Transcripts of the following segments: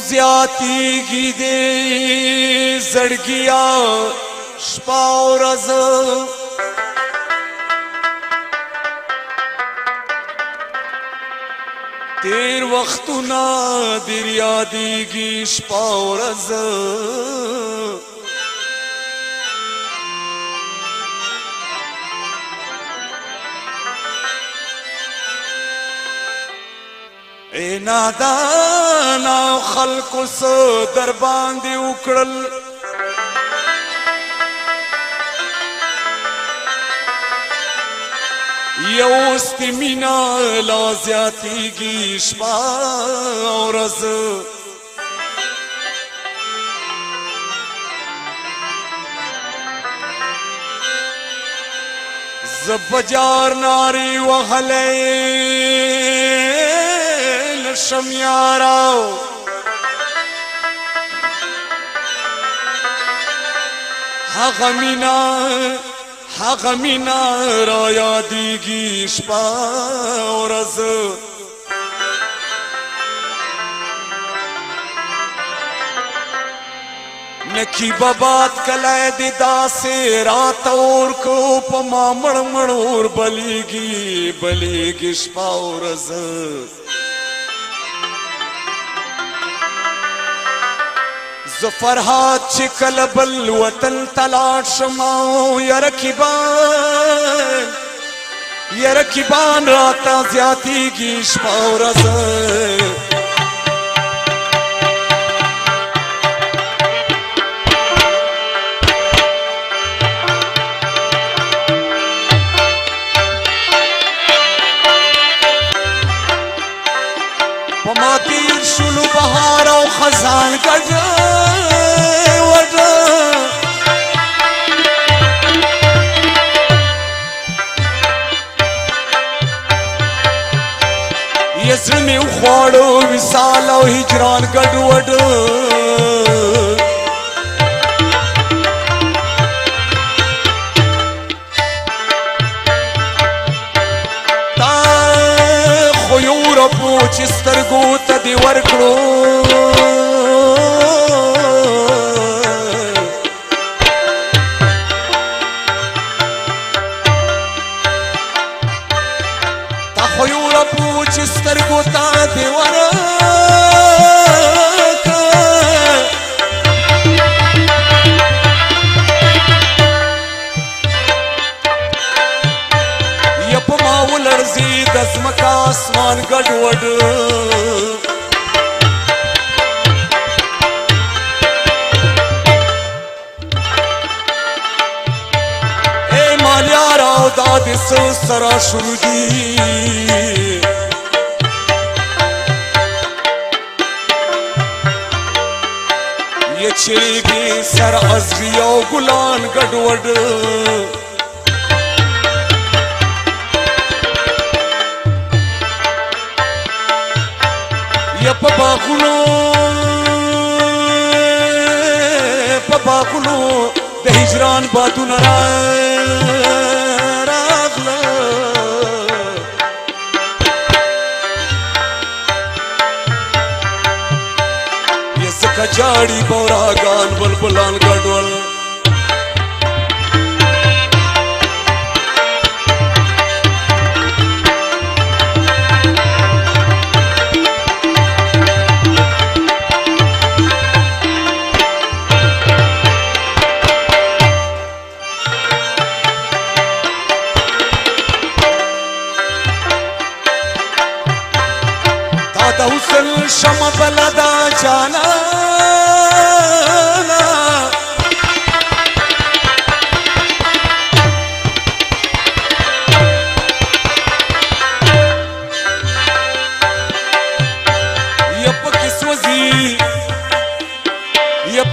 زیاتیږي دې زړګیا شپه ورځ تیر وختونه در یادیږي شپه ورځ اے نادانا خلقو سو در باندې وکړل یوست مینا لا زیاتیږي شپه ورځ ز بجار ناری وهلې نشم یارا هغه مینا را یادیږي شپه ورځ نکی بابات کله دې داسې رات اور کو په ما مړ مړ اور بلیږي شپه ورځ ز فرحات چې کله بل وطن تلاړ شما یا رکیبان راته زیاتیږي شپه ورځ په ما تیر شولو بهار او خزان ګډ زړه مې وخواړو وصال او هجران ګډوډ تا خو یو ربو چې سترګو ته دې ورکړو سترګو ته دې ورکړه یا په ما ولړزي د ځمکه اسمان ګډوډ اے مالیارا او دا دې څه سره شروع دي چریږي سر ازغي او ګلان ګډوډ یا په باغونو د هجران بادونه راغله کجاړي بوراګان بلبلان ګډول دا د حسن شمع بلدا جانا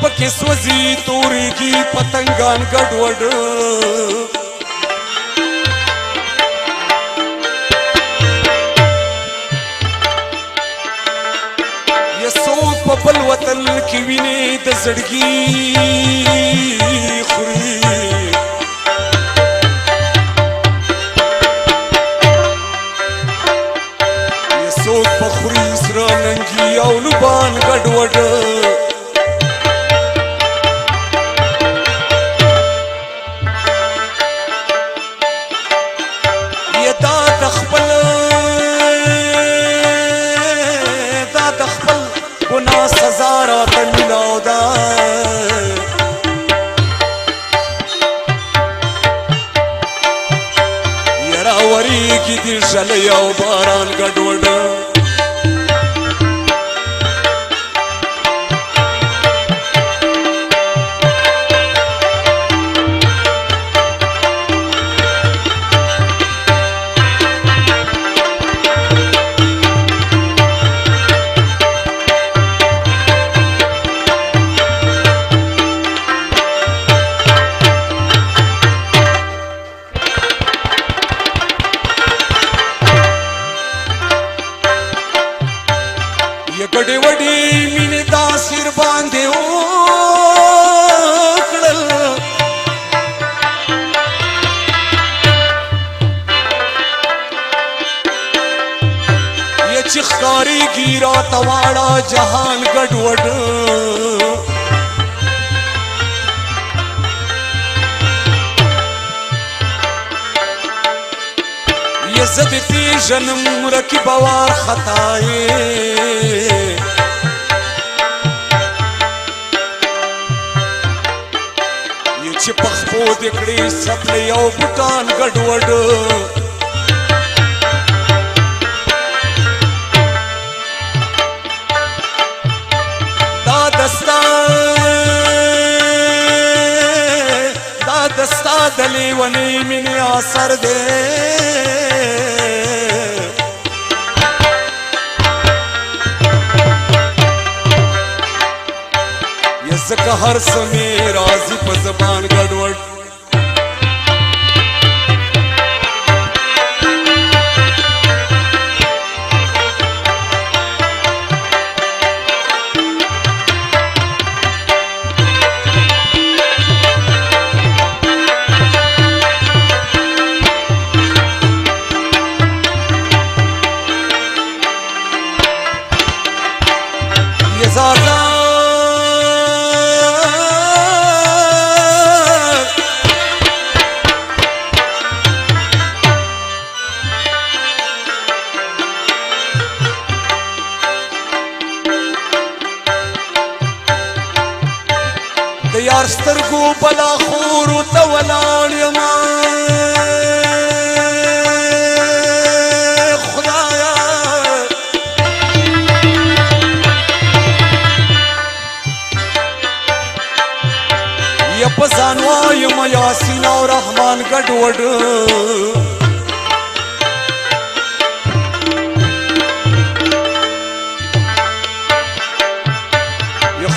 پکې سوځي تورېږي پتنګان ګډوډ یا څوک په بل وطن کې وینې د زړګي خوري یا څوک په خوري سره ننګي اولوبان ګډوډ یدا د خپل ګناه سزا راته میلاو ده یاره وریږي دې ژلی او باران ګډوډ ګډې وډې مینې دا سر باندې وکړل چې ښکارېږي راته واړه جهان ګډوډ زه دې پېژنم رقیب وارخطا یې چې په خپو دې کړې څپلۍ او بوټان ګډوډ دا دستا د لیونۍ مینې اثر دی ځکه هر څه مې راځي په زبان ګډوډ د یار سترګو بلا خورو ته ولاړ یما خدایا یا په ځان وایم یاسین او رحمان ګډوډ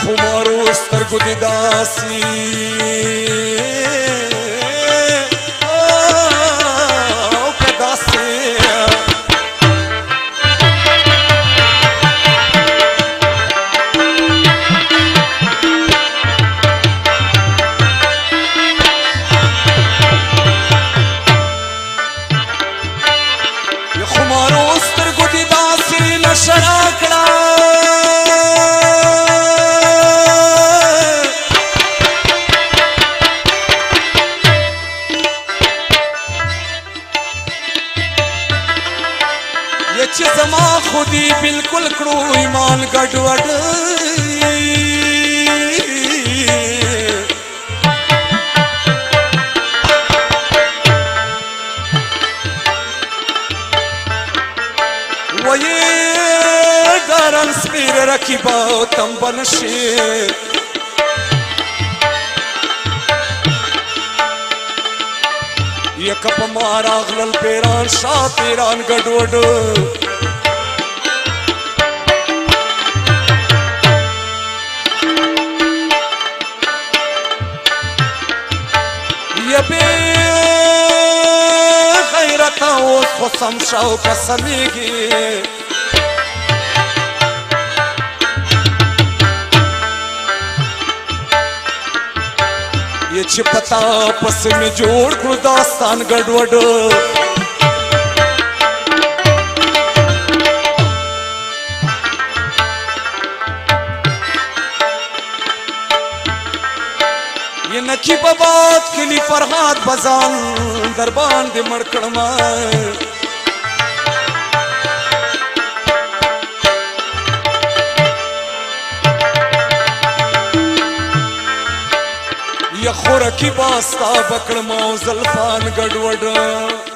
خمارو سترګو دې داسي او که داسې خمارو سترګو دې داسې نشه راکړه چې زما خودي بالکل کړو ایمان ګډوډ وایې ګران سپیر رقیبه تمبه نشي یک په ما راغلل پیران شا پیران ګډوډ یبه غیرت اوس خو سم شو قسمیږي ये چې پتا پس می جوړ کړو داستان ګډوډ ये नकी बबात किली फरहाद बजान दरबान दे मड़कड़मा या खोर की बास्ता बकड़ माओ जल्फान गड़वड़